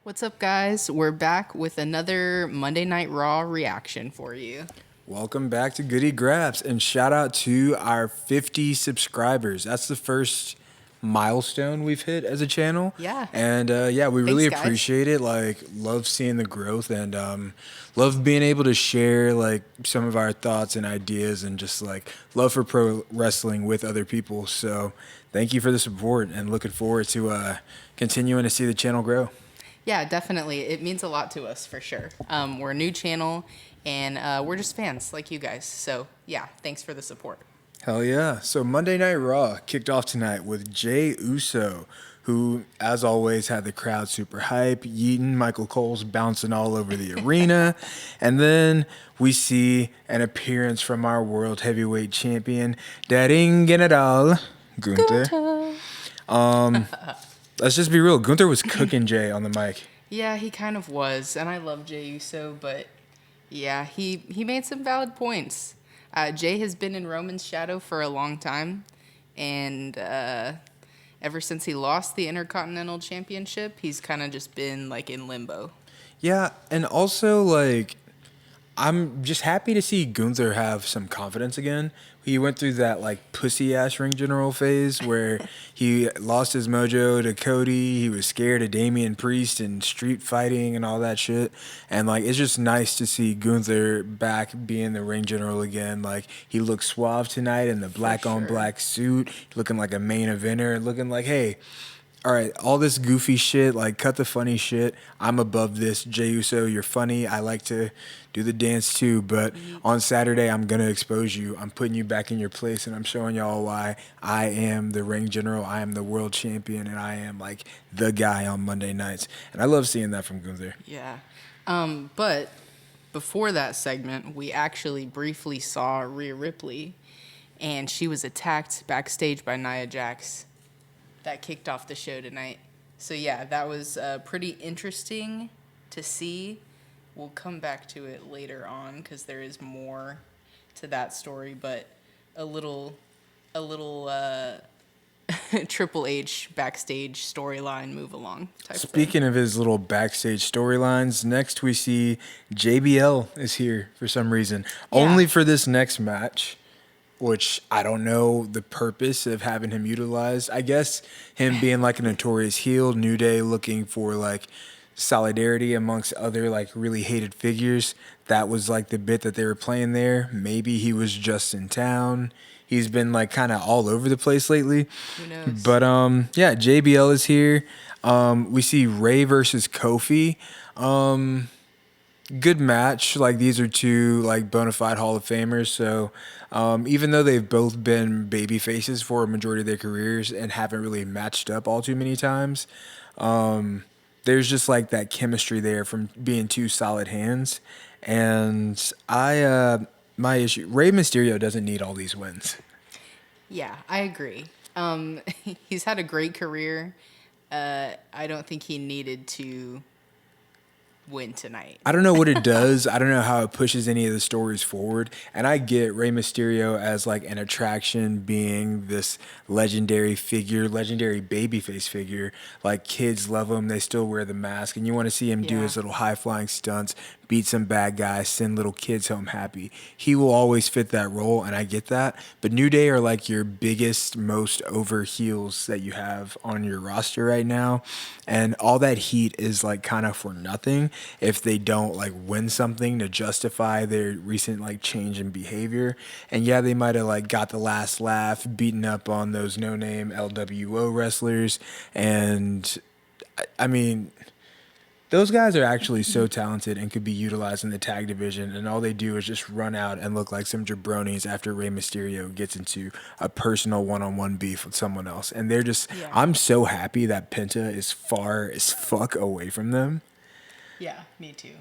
What's up, guys? We're back with another Monday Night Raw reaction for you. Welcome back to Goody Graps, and shout out to our 50 subscribers. That's the first milestone we've hit as a channel. Yeah. And yeah, we Thanks, really guys. appreciate it. Like, love seeing the growth and love being able to share like some of our thoughts and ideas and just like love for pro wrestling with other people. So thank you for the support and looking forward to continuing to see the channel grow. Yeah, definitely. It means a lot to us for sure. We're a new channel and we're just fans like you guys. So, yeah, thanks for the support. Hell yeah. So Monday Night Raw kicked off tonight with Jey Uso, who, as always, had the crowd super hype, yeeting Michael Cole's bouncing all over the arena. And then we see an appearance from our World Heavyweight Champion, Daring General, Gunther. Let's just be real. Gunther was cooking Jay on the mic. Yeah, he kind of was. And I love Jey Uso, but yeah, he made some valid points. Jay has been in Roman's shadow for a long time. And ever since he lost the Intercontinental Championship, he's kind of just been like in limbo. Yeah, and also, like, I'm just happy to see Gunther have some confidence again. He went through that like pussy ass ring general phase where he lost his mojo to Cody. He was scared of Damian Priest and street fighting and all that shit. And like it's just nice to see Gunther back being the ring general again. Like he looked suave tonight in the black on black suit, looking like a main eventer, looking like, hey, all right, all this goofy shit, like cut the funny shit. I'm above this. Jey Uso, you're funny. I like to do the dance too, but on Saturday, I'm going to expose you. I'm putting you back in your place, and I'm showing y'all why I am the ring general. I am the world champion, and I am like the guy on Monday nights. And I love seeing that from Gunther. Yeah. But before that segment, we actually briefly saw Rhea Ripley, and she was attacked backstage by Nia Jax. That kicked off the show tonight. So yeah, that was pretty interesting to see. We'll come back to it later on because there is more to that story, but a little Triple H backstage storyline move along type Speaking of his little backstage storylines, next we see JBL is here for some reason. Yeah. Only for this next match, which I don't know the purpose of having him utilized. I guess him being like a notorious heel, New Day looking for like solidarity amongst other like really hated figures. That was like the bit that they were playing there. Maybe he was just in town. He's been like kind of all over the place lately. Who knows? But yeah, JBL is here. We see Ray versus Kofi. Good match. Like these are two like bona fide Hall of Famers. So even though they've both been baby faces for a majority of their careers and haven't really matched up all too many times, there's just like that chemistry there from being two solid hands. And my issue, Rey Mysterio doesn't need all these wins. Yeah, I agree. He's had a great career. I don't think he needed to win tonight. I don't know what it does. I don't know how it pushes any of the stories forward. And I get Rey Mysterio as like an attraction, being this legendary figure, legendary babyface figure. Like kids love him. They still wear the mask. And you want to see him do Yeah. his little high flying stunts, beat some bad guys, send little kids home happy. He will always fit that role, and I get that. But New Day are like your biggest, most over heels that you have on your roster right now. And all that heat is like kind of for nothing if they don't like win something to justify their recent like change in behavior. And yeah, they might have like got the last laugh, beaten up on those no-name LWO wrestlers. And I mean, those guys are actually so talented and could be utilized in the tag division, and all they do is just run out and look like some jabronis after Rey Mysterio gets into a personal one-on-one beef with someone else. And they're just, Yeah. I'm so happy that Penta is far as fuck away from them. Yeah, me too.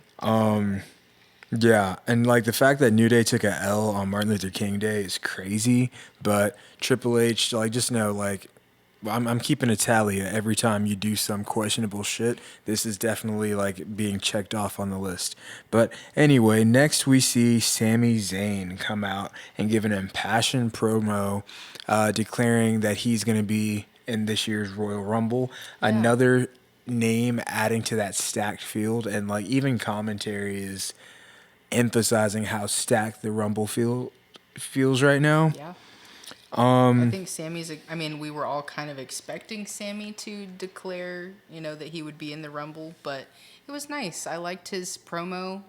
Yeah, and like the fact that New Day took a L on Martin Luther King Day is crazy, but Triple H, like, just know, like, I'm keeping a tally every time you do some questionable shit. This is definitely like being checked off on the list. But anyway, next we see Sami Zayn come out and give an impassioned promo declaring that he's going to be in this year's Royal Rumble. Yeah. Another name adding to that stacked field, and like even commentary is emphasizing how stacked the Rumble feels right now. Yeah. I think Sammy's. I mean, we were all kind of expecting Sammy to declare, that he would be in the Rumble, but it was nice. I liked his promo.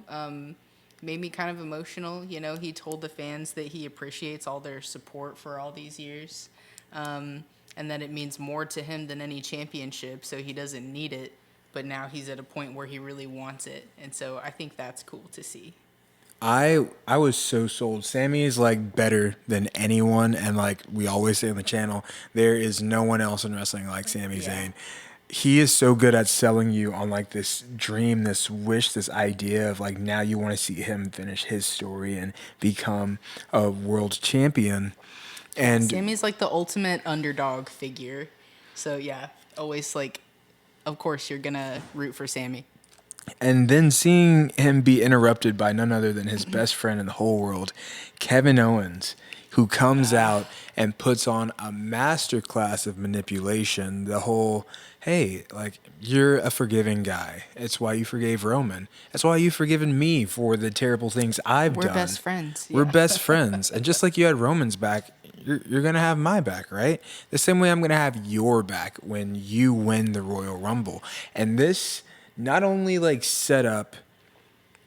Made me kind of emotional. He told the fans that he appreciates all their support for all these years, and that it means more to him than any championship. So he doesn't need it, but now he's at a point where he really wants it, and so I think that's cool to see. I was so sold. Sammy is like better than anyone, and like we always say on the channel, there is no one else in wrestling like Sami Zayn. He is so good at selling you on like this dream, this wish, this idea of like now you want to see him finish his story and become a world champion. And Sammy's like the ultimate underdog figure. So yeah, always like, of course you're gonna root for Sammy. And then seeing him be interrupted by none other than his best friend in the whole world, Kevin Owens, who comes out and puts on a masterclass of manipulation. The whole, hey, like, you're a forgiving guy. It's why you forgave Roman. That's why you've forgiven me for the terrible things I've done. We're best friends. We're Yeah. best friends. And just like you had Roman's back, you're going to have my back, right? The same way I'm going to have your back when you win the Royal Rumble. And this not only like set up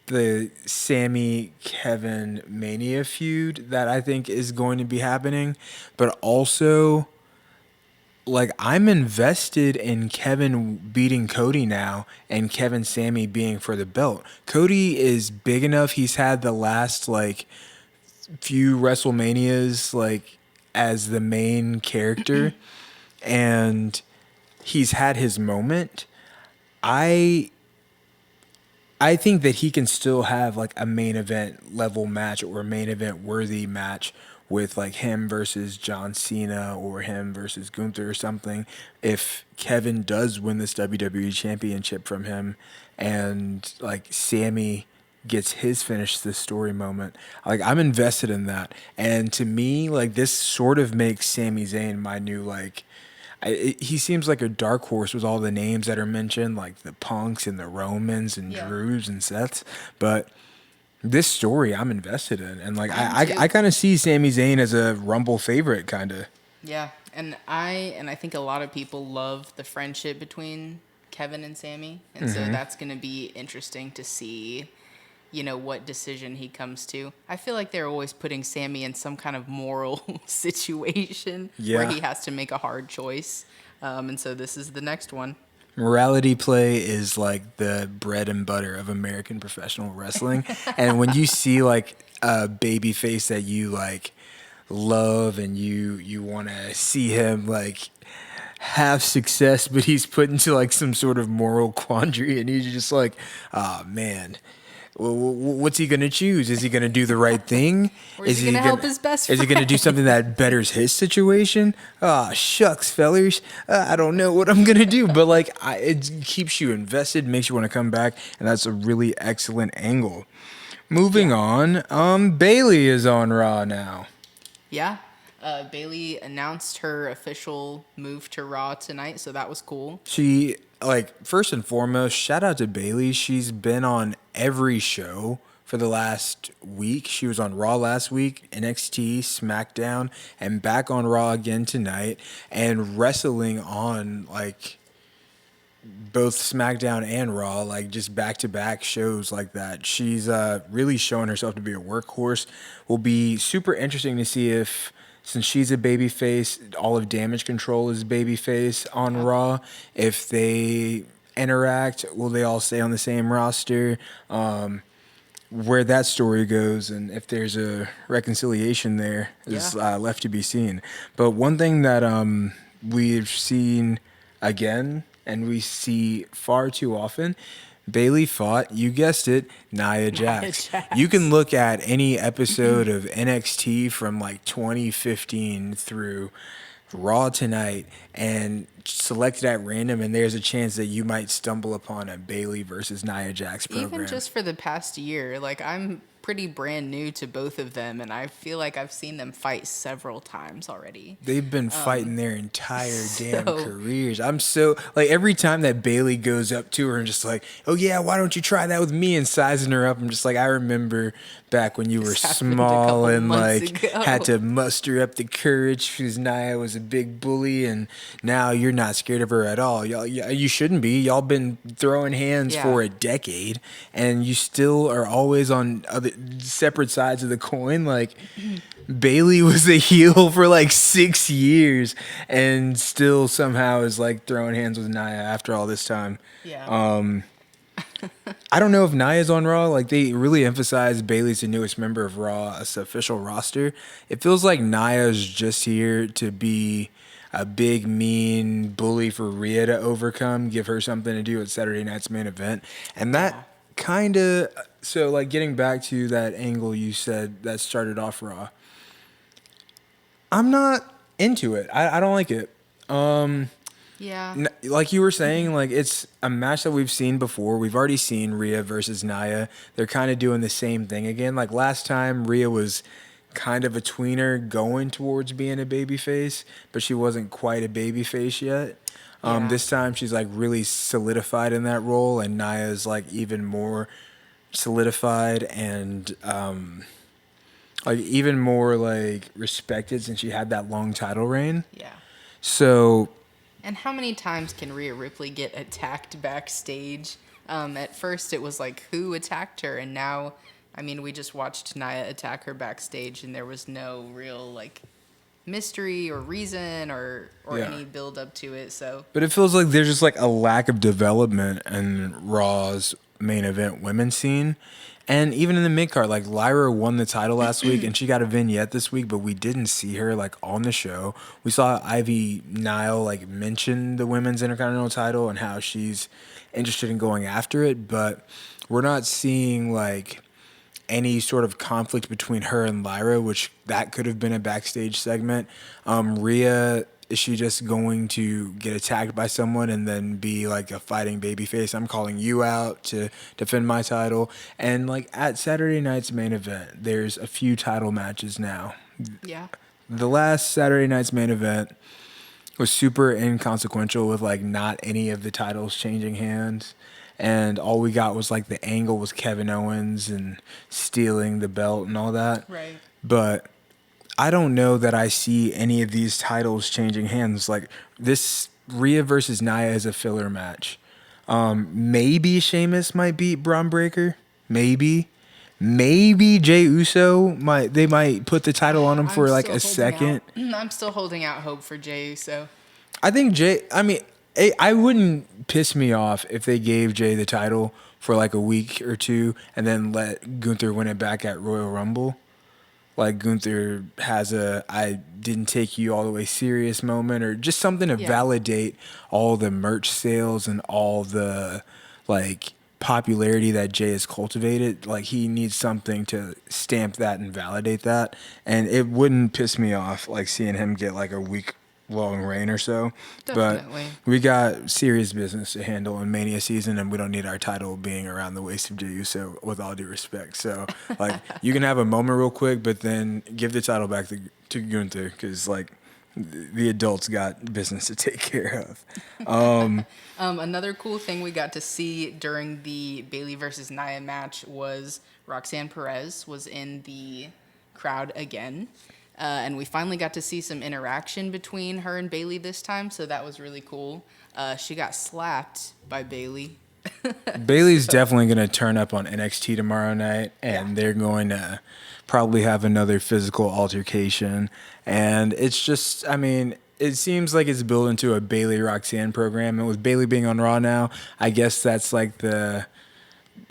the Sammy Kevin Mania feud that I think is going to be happening, but also like I'm invested in Kevin beating Cody now and Kevin Sammy being for the belt. Cody is big enough. He's had the last like few WrestleManias like as the main character and he's had his moment. I think that he can still have like a main event level match or a main event worthy match with like him versus John Cena or him versus Gunther or something if Kevin does win this WWE championship from him and like Sammy gets his finish this story moment. Like I'm invested in that. And to me, like this sort of makes Sami Zayn my new like he seems like a dark horse with all the names that are mentioned, like the Punks and the Romans and Drews and Seths. But this story I'm invested in. And like I kind of see Sami Zayn as a Rumble favorite kind of. Yeah, and I think a lot of people love the friendship between Kevin and Sammy. And so that's going to be interesting to see what decision he comes to. I feel like they're always putting Sammy in some kind of moral situation where he has to make a hard choice. And so this is the next one. Morality play is like the bread and butter of American professional wrestling. And when you see like a baby face that you like love and you want to see him like have success, but he's put into like some sort of moral quandary and he's just like, oh man. Well, what's he going to choose? Is he going to do the right thing? Or is he going to help his best friend? Is he going to do something that betters his situation? Ah, shucks, fellers. I don't know what I'm going to do. But, like, it keeps you invested, makes you want to come back, and that's a really excellent angle. Moving on, Bayley is on Raw now. Yeah. Bayley announced her official move to Raw tonight, so that was cool. She, like, first and foremost, shout out to Bayley. She's been on every show for the last week. She was on Raw last week, NXT, SmackDown, and back on Raw again tonight, and wrestling on, like, both SmackDown and Raw, like, just back-to-back shows like that. She's really showing herself to be a workhorse. Will be super interesting to see if, since she's a babyface, all of Damage Control is babyface on Raw. If they interact, will they all stay on the same roster? Where that story goes, and if there's a reconciliation there is left to be seen. But one thing that we've seen again, and we see far too often, Bayley fought, you guessed it, Nia Jax. You can look at any episode of NXT from like 2015 through Raw tonight, and selected at random, and there's a chance that you might stumble upon a Bailey versus Nia Jax program. Even just for the past year, like I'm pretty brand new to both of them, and I feel like I've seen them fight several times already. They've been fighting their entire damn so- careers. I'm so like every time that Bailey goes up to her and just like, oh yeah, why don't you try that with me, and sizing her up. I'm just like, I remember back when you were This happened a small couple and months like ago. had to muster up the courage because Nia was a big bully, and now you're not scared of her at all. Y'all, you shouldn't be. Y'all been throwing hands Yeah. for a decade, and you still are always on other separate sides of the coin. Like Bailey was a heel for like 6 years, and still somehow is like throwing hands with Nia after all this time. Yeah. I don't know if Nia's on Raw. Like they really emphasize Bailey's the newest member of Raw as official roster. It feels like Nia's just here to be a big mean bully for Rhea to overcome, give her something to do at Saturday night's main event, and that kind of. So like getting back to that angle you said that started off Raw. I'm not into it. I don't like it. Yeah. Like you were saying, like it's a match that we've seen before. We've already seen Rhea versus Nia. They're kind of doing the same thing again. Like last time, Rhea was kind of a tweener going towards being a babyface, but she wasn't quite a babyface yet. Yeah. This time, she's like really solidified in that role, and Nia's like even more solidified and like even more like respected since she had that long title reign. Yeah. So And how many times can Rhea Ripley get attacked backstage? At first, it was like, who attacked her? And now, I mean, we just watched Nia attack her backstage, and there was no real, like, mystery or reason or Yeah. any build up to it. So, But it feels like there's just like a lack of development in Raw's main event women's scene. And even in the mid card, like Lyra won the title last week and she got a vignette this week, but we didn't see her like on the show. We saw Ivy Nile like mention the women's intercontinental title and how she's interested in going after it, but we're not seeing like any sort of conflict between her and Lyra, which that could have been a backstage segment. Rhea, is she just going to get attacked by someone and then be like a fighting babyface? I'm calling you out to defend my title. And like at Saturday night's main event, there's a few title matches now. yeah. The last Saturday night's main event was super inconsequential with like not any of the titles changing hands. And all we got was like the angle was Kevin Owens and stealing the belt and all that. Right. But I don't know that I see any of these titles changing hands. Like this Rhea versus Nia is a filler match. Maybe Sheamus might beat Braun Breaker. Maybe Jey Uso might put the title on him for like a second. I'm still holding out hope for Jey Uso. I think I wouldn't piss me off if they gave Jey the title for like a week or two and then let Gunther win it back at Royal Rumble. Like Gunther has a I didn't take you all the way serious moment, or just something to validate all the merch sales and all the like popularity that Jey has cultivated. Like he needs something to stamp that and validate that. And it wouldn't piss me off like seeing him get like a week long reign or so. Definitely. But we got serious business to handle in Mania season, and we don't need our title being around the waist of Jey Uso, with all due respect. So, like, you can have a moment real quick, but then give the title back to Gunther, because, like, the adults got business to take care of. Another cool thing we got to see during the Bailey versus Nia match was Roxanne Perez was in the crowd again. And we finally got to see some interaction between her and Bailey this time, so that was really cool. She got slapped by Bailey. Bailey's definitely going to turn up on NXT tomorrow night, and they're going to probably have another physical altercation. And it's just, I mean, it seems like it's built into a Bailey Roxanne program. And with Bailey being on Raw now, I guess that's like the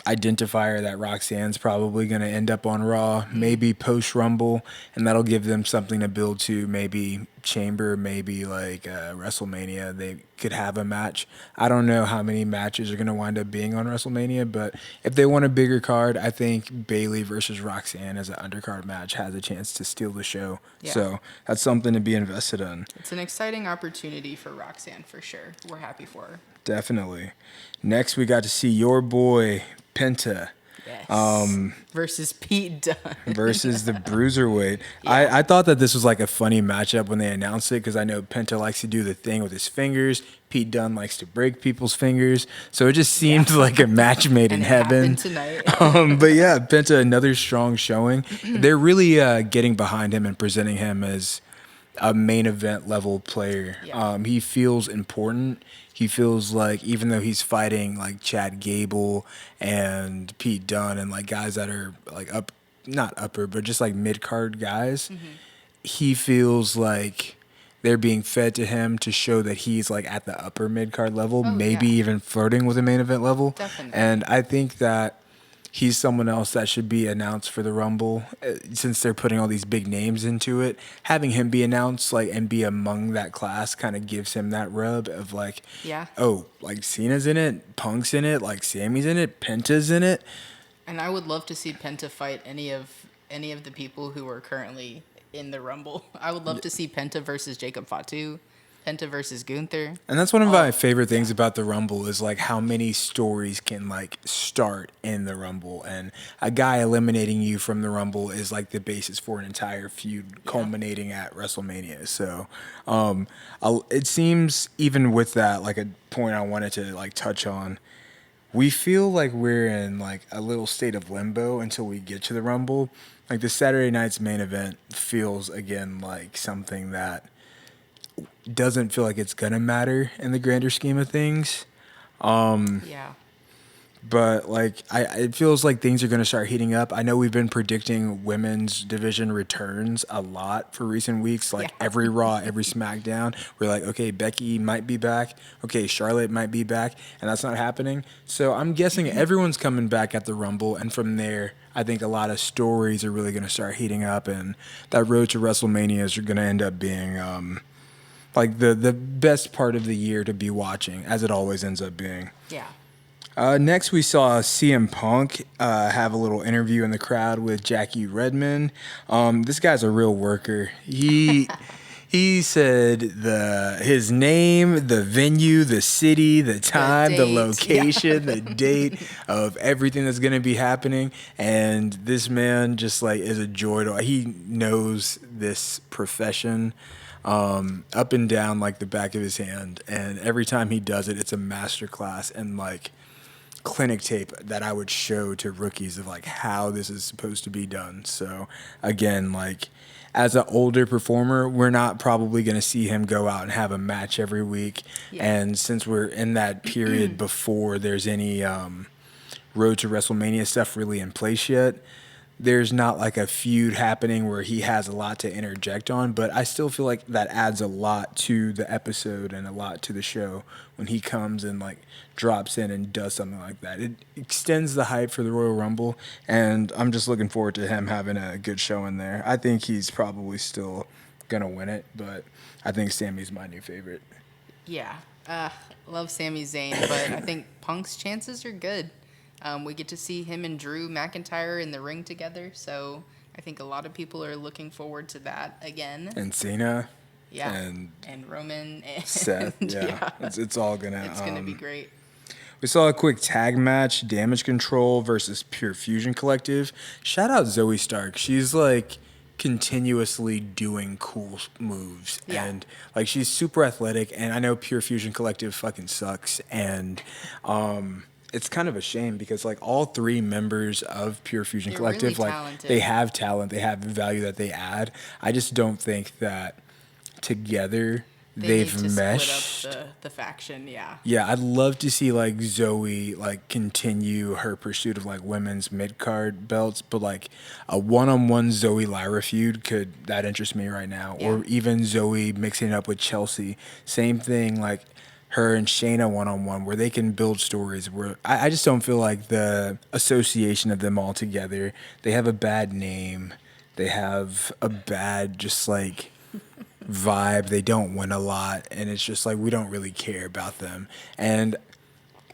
identifier that Roxanne's probably going to end up on Raw, maybe post Rumble, and that'll give them something to build to. Maybe Chamber, maybe like WrestleMania. They could have a match. I don't know how many matches are going to wind up being on WrestleMania, but if they want a bigger card, I think Bayley versus Roxanne as an undercard match has a chance to steal the show. Yeah. So that's something to be invested in. It's an exciting opportunity for Roxanne for sure. We're happy for her. Definitely. Next, we got to see your boy Penta. Yes. Versus Pete Dunne. Versus the Bruiserweight. I thought that this was like a funny matchup when they announced it because I know Penta likes to do the thing with his fingers. Pete Dunne likes to break people's fingers. So it just seemed like a match made in heaven. Tonight. But yeah, Penta, another strong showing. They're really getting behind him and presenting him as a main event level player. Yeah. He feels important. He feels like even though he's fighting like Chad Gable and Pete Dunne and like guys that are like not upper, but just like mid card guys, he feels like they're being fed to him to show that he's like at the upper mid card level, maybe even flirting with a main event level. Definitely. And I think that he's someone else that should be announced for the Rumble since they're putting all these big names into it. Having him be announced like and be among that class kind of gives him that rub of like, oh, like Cena's in it, Punk's in it, like Sammy's in it, Penta's in it. And I would love to see Penta fight any of the people who are currently in the Rumble. I would love to see Penta versus Jacob Fatu. Penta versus Gunther. And that's one of my favorite things about the Rumble is like how many stories can like start in the Rumble, and a guy eliminating you from the Rumble is like the basis for an entire feud culminating at WrestleMania. So it seems even with that, like a point I wanted to like touch on, we feel like we're in like a little state of limbo until we get to the Rumble. Like the Saturday night's main event feels again like something that doesn't feel like it's gonna matter in the grander scheme of things. But like it feels like things are gonna start heating up. I know we've been predicting women's division returns a lot for recent weeks. Like every Raw, every SmackDown, we're like, okay, Becky might be back. Okay, Charlotte might be back, and that's not happening. So I'm guessing everyone's coming back at the Rumble, and from there, I think a lot of stories are really gonna start heating up, and that road to WrestleMania is gonna end up being like the best part of the year to be watching, as it always ends up being. Yeah. Next, we saw CM Punk have a little interview in the crowd with Jackie Redmond. This guy's a real worker. He said his name, the venue, the city, the time, the location, the date of everything that's going to be happening. And this man just like is a joy to. He knows this profession up and down like the back of his hand. And every time he does it, it's a masterclass and like clinic tape that I would show to rookies of like how this is supposed to be done. So again, like as an older performer, we're not probably going to see him go out and have a match every week. And since we're in that period before there's any road to WrestleMania stuff really in place yet, there's not like a feud happening where he has a lot to interject on, but I still feel like that adds a lot to the episode and a lot to the show when he comes and like drops in and does something like that. It extends the hype for the Royal Rumble, and I'm just looking forward to him having a good show in there. I think he's probably still gonna win it, but I think Sammy's my new favorite. Yeah, love Sami Zayn, but I think Punk's chances are good. We get to see him and Drew McIntyre in the ring together, so I think a lot of people are looking forward to that again. And Cena. Yeah. And Roman. And Seth. Yeah. It's all going to... It's going to be great. We saw a quick tag match, Damage Control versus Pure Fusion Collective. Shout out Zoe Stark. She's like continuously doing cool moves. Yeah. And like she's super athletic, and I know Pure Fusion Collective fucking sucks. And... it's kind of a shame because like all three members of Pure Fusion Collective, really like talented. they have talent, they have value that they add. I just don't think that together they've need to meshed. split up the faction, yeah. Yeah, I'd love to see like Zoe like continue her pursuit of like women's mid card belts, but like a one-on-one Zoe Lyra feud that interest me right now, or even Zoe mixing it up with Chelsea. Same thing, like her and Shayna one-on-one where they can build stories where I just don't feel like the association of them all together, they have a bad name. They have a bad just like vibe. They don't win a lot. And it's just like we don't really care about them. And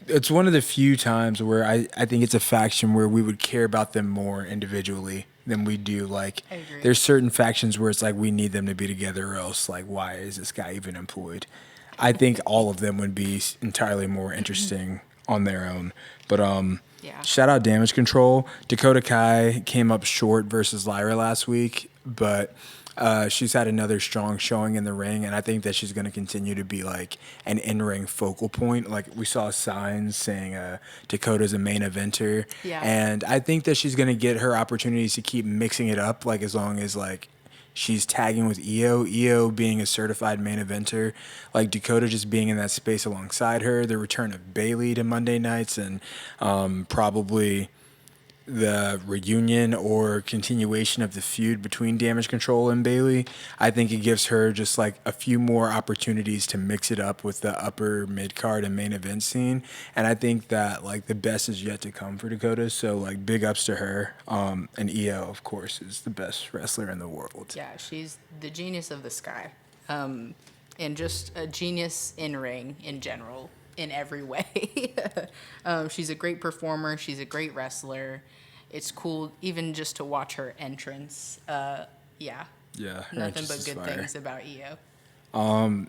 it's one of the few times where I think it's a faction where we would care about them more individually than we do. Like, I agree. there's certain factions where it's like we need them to be together or else, like, why is this guy even employed? I think all of them would be entirely more interesting on their own. But Yeah. shout out Damage Control. Dakota Kai came up short versus Lyra last week, but she's had another strong showing in the ring, and I think that she's going to continue to be like an in-ring focal point. Like we saw signs saying Dakota's a main eventer, Yeah. and I think that she's going to get her opportunities to keep mixing it up. Like as long as like she's tagging with Io being a certified main eventer, like Dakota just being in that space alongside her, the return of Bayley to Monday nights, and probably the reunion or continuation of the feud between Damage Control and Bayley. I think it gives her just like a few more opportunities to mix it up with the upper mid card and main event scene. And I think that like the best is yet to come for Dakota. So like big ups to her. And Io, of course, is the best wrestler in the world. Yeah, she's the genius of the sky. And just a genius in ring in general, in every way. She's a great performer. She's a great wrestler. It's cool even just to watch her entrance. Yeah. Yeah. her Nothing entrance but is good fire. things about Io.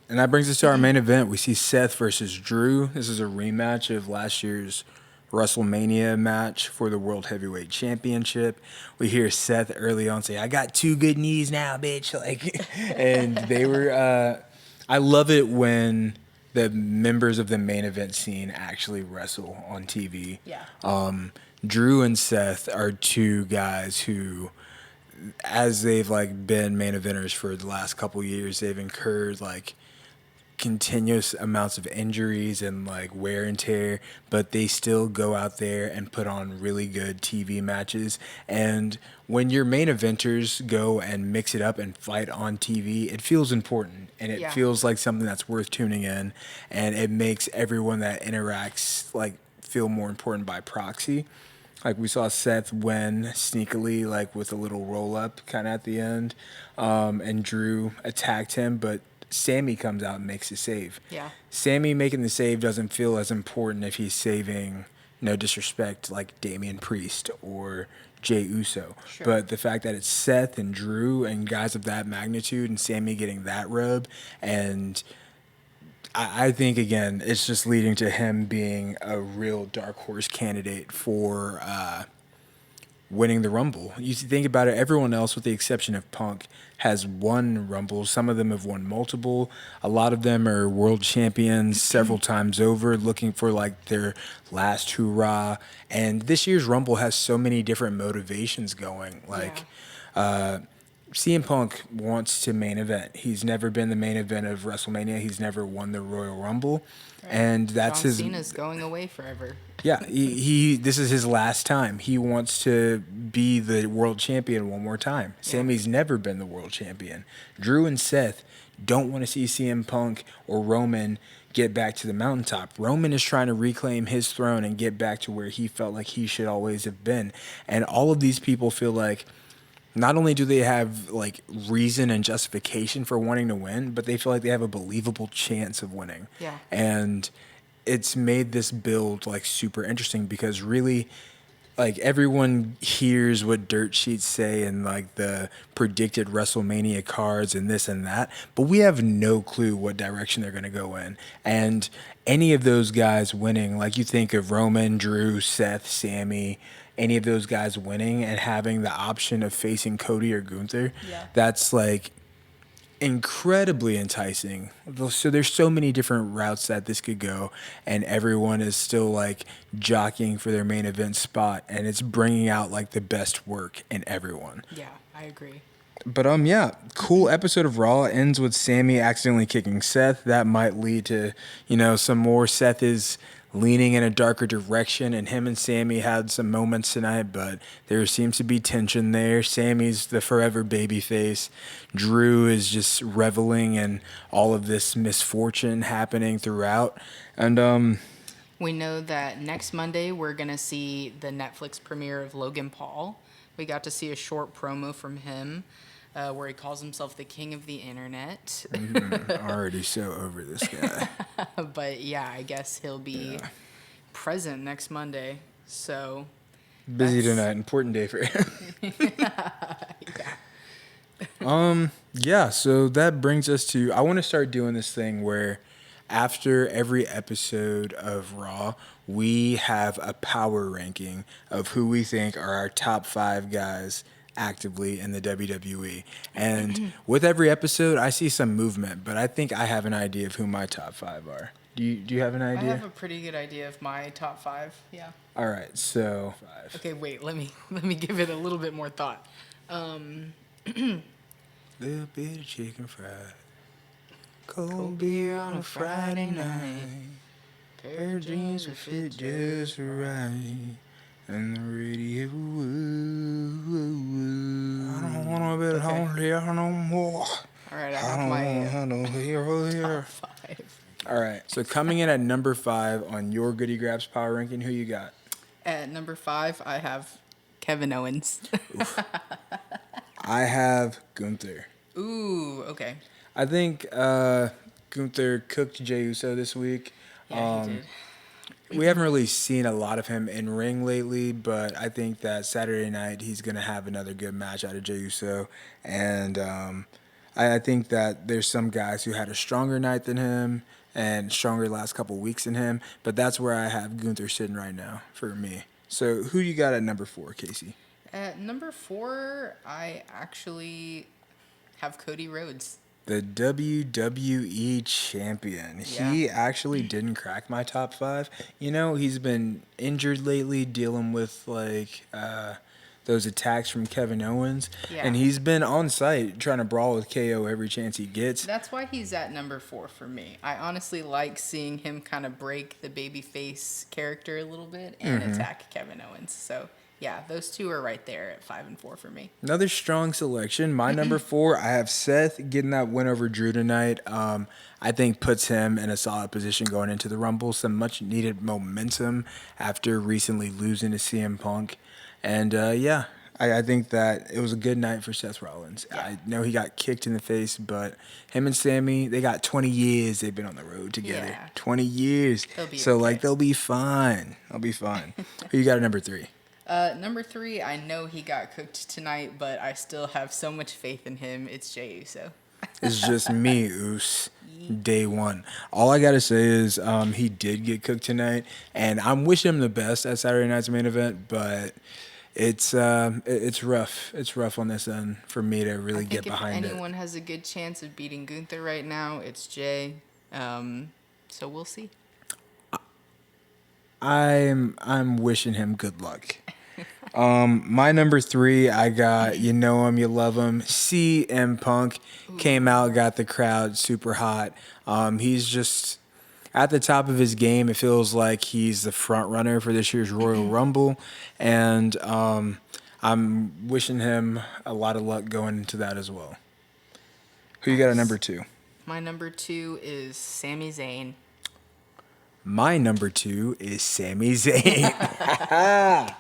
And that brings us to our main event. We see Seth versus Drew. This is a rematch of last year's WrestleMania match for the World Heavyweight Championship. We hear Seth early on say, "I got 2 good knees now, bitch." Like, and they were. I love it when the members of the main event scene actually wrestle on TV. Yeah. Drew and Seth are 2 guys who, as they've like been main eventers for the last couple years, they've incurred like continuous amounts of injuries and like wear and tear, but they still go out there and put on really good TV matches. And when your main eventers go and mix it up and fight on TV, it feels important and it Yeah. feels like something that's worth tuning in, and it makes everyone that interacts like feel more important by proxy. Like we saw Seth win sneakily, like with a little roll up kind of at the end, and Drew attacked him, but Sami comes out and makes the save. Yeah. Sami making the save doesn't feel as important if he's saving, no disrespect, like Damian Priest or Jey Uso. Sure. But the fact that it's Seth and Drew and guys of that magnitude and Sami getting that rub, and I think, again, it's just leading to him being a real dark horse candidate for winning the Rumble. You think about it, everyone else, with the exception of Punk, has won Rumbles. Some of them have won multiple. A lot of them are world champions several times over, looking for like their last hurrah. And this year's Rumble has so many different motivations going. Like, CM Punk wants to main event. He's never been the main event of WrestleMania. He's never won the Royal Rumble. Right. And that's John his... Cena's going away forever. Yeah, he this is his last time. He wants to be the world champion one more time. Yeah. Sami's never been the world champion. Drew and Seth don't want to see CM Punk or Roman get back to the mountaintop. Roman is trying to reclaim his throne and get back to where he felt like he should always have been. And all of these people feel like not only do they have like reason and justification for wanting to win, but they feel like they have a believable chance of winning. Yeah. And it's made this build like super interesting because really, like, everyone hears what dirt sheets say and like the predicted WrestleMania cards and this and that, but we have no clue what direction they're going to go in. And any of those guys winning, like you think of Roman, Drew, Seth, Sami, any of those guys winning and having the option of facing Cody or Gunther, that's like incredibly enticing. So there's so many different routes that this could go, and everyone is still like jockeying for their main event spot, and it's bringing out like the best work in everyone. Yeah, I agree. But yeah, cool episode of Raw. It ends with Sami accidentally kicking Seth. That might lead to, some more. Seth is leaning in a darker direction, and him and Sami had some moments tonight, but there seems to be tension there. Sami's the forever babyface. Drew is just reveling in all of this misfortune happening throughout. And We know that next Monday we're going to see the Netflix premiere of Logan Paul. We got to see a short promo from him where he calls himself the king of the internet. already so over this guy. But yeah, I guess he'll be present next Monday. So Busy that's- tonight, important day for him. Yeah, so that brings us to, I want to start doing this thing where after every episode of Raw, we have a power ranking of who we think are our top 5 guys actively in the WWE. And with every episode, I see some movement, but I think I have an idea of who my top 5 are. Do you have an I idea? have a pretty good idea of my top 5. Yeah. All right, so 5. Okay, wait. Let me give it a little bit more thought. Little bit of chicken fried. Cold beer on a Friday night. Pair of jeans that fit just right. And the radio. I don't want to be home here no more. All right, I have my no hero here. top 5. All right. So coming in at number 5 on your Goody Grabs power ranking, who you got? At number 5, I have Kevin Owens. I have Gunther. Ooh, okay. I think Gunther cooked Jey Uso this week. Yeah, he did. We haven't really seen a lot of him in ring lately, but I think that Saturday night he's going to have another good match out of Jey Uso. And I think that there's some guys who had a stronger night than him and stronger last couple weeks than him, but that's where I have Gunther sitting right now for me. So who you got at number 4, Casey? At number 4, I actually have Cody Rhodes. The WWE champion. He actually didn't crack my top 5. You know, he's been injured lately, dealing with those attacks from Kevin Owens. Yeah. And he's been on site trying to brawl with KO every chance he gets. That's why he's at number 4 for me. I honestly like seeing him kind of break the babyface character a little bit and attack Kevin Owens. So yeah, those two are right there at 5 and 4 for me. Another strong selection. My number 4, I have Seth getting that win over Drew tonight. I think puts him in a solid position going into the Rumble. Some much needed momentum after recently losing to CM Punk. And I think that it was a good night for Seth Rollins. Yeah. I know he got kicked in the face, but him and Sami, they got 20 years they've been on the road together. Yeah. 20 years. They'll be so, okay. they'll be fine. They'll be fine. Who you got at number 3? Number 3, I know he got cooked tonight, but I still have so much faith in him. It's Jey Uso. It's just me, Oos. Day one. All I gotta say is he did get cooked tonight, and I'm wishing him the best at Saturday night's main event. But it's rough. It's rough on this end for me to really get behind if it. anyone has a good chance of beating Gunther right now, it's Jay. So we'll see. I'm wishing him good luck. My number 3, I got you know him, you love him. CM Punk came out, got the crowd super hot. He's just at the top of his game. It feels like he's the front runner for this year's Royal Rumble, and I'm wishing him a lot of luck going into that as well. Who you got at number 2? My number 2 is Sami Zayn. My number 2 is Sami Zayn.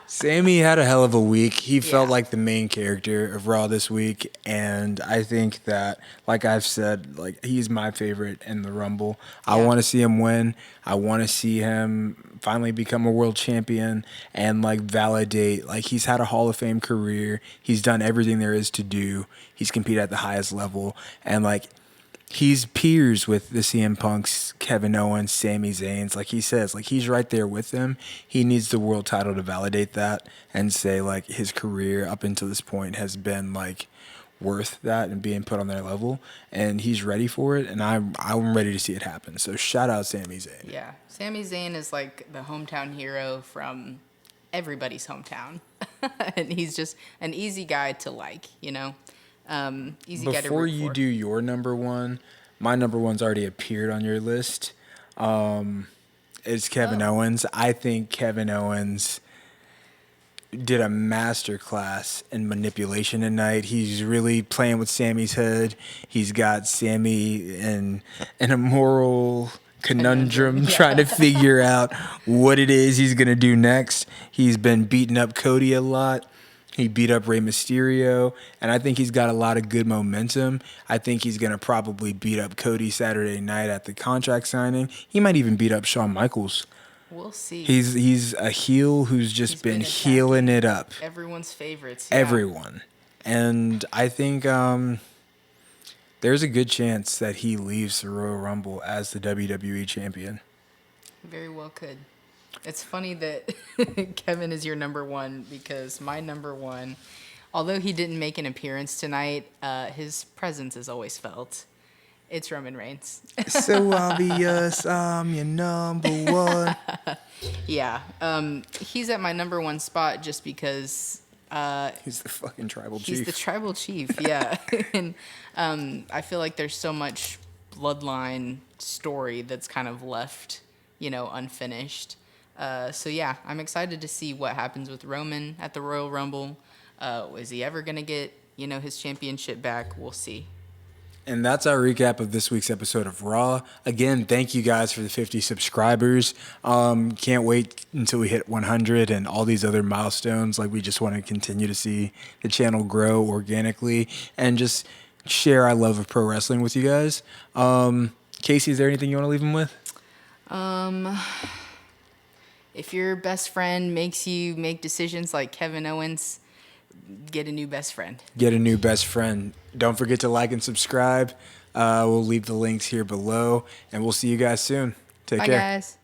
Sami had a hell of a week. He felt like the main character of Raw this week, and I think that, like I've said, like he's my favorite in the Rumble. I want to see him win. I want to see him finally become a world champion and like validate. Like he's had a Hall of Fame career. He's done everything there is to do. He's competed at the highest level, and like he's peers with the CM Punks, Kevin Owens, Sami Zayn's. Like he says, like he's right there with them. He needs the world title to validate that and say like his career up until this point has been like worth that and being put on their level. And he's ready for it, and I'm ready to see it happen. So shout out Sami Zayn. Yeah, Sami Zayn is like the hometown hero from everybody's hometown, and he's just an easy guy to like, you know. Easy guy to Before root you for. do your number 1, my number 1's already appeared on your list. It's Kevin Owens. I think Kevin Owens did a master class in manipulation tonight. He's really playing with Sammy's head. He's got Sammy in a moral conundrum, Yeah. trying to figure out what it is he's going to do next. He's been beating up Cody a lot. He beat up Rey Mysterio, and I think he's got a lot of good momentum. I think he's going to probably beat up Cody Saturday night at the contract signing. He might even beat up Shawn Michaels. We'll see. He's a heel who's just He's been attacking healing it up. everyone's favorites. Yeah. Everyone. And I think there's a good chance that he leaves the Royal Rumble as the WWE champion. Very well could. It's funny that Kevin is your number one because my number one, although he didn't make an appearance tonight, his presence is always felt. It's Roman Reigns. So obvious, I'm your number one. Yeah. He's at my number one spot just because He's the fucking tribal he's chief. the tribal chief. Yeah. And I feel like there's so much bloodline story that's kind of left, unfinished. So yeah, I'm excited to see what happens with Roman at the Royal Rumble. Is he ever going to get, his championship back? We'll see. And that's our recap of this week's episode of Raw. Again, thank you guys for the 50 subscribers. Can't wait until we hit 100 and all these other milestones. Like, we just want to continue to see the channel grow organically and just share our love of pro wrestling with you guys. Casey, is there anything you want to leave them with? If your best friend makes you make decisions like Kevin Owens, get a new best friend. Get a new best friend. Don't forget to like and subscribe. We'll leave the links here below, and we'll see you guys soon. Take Bye, care. guys.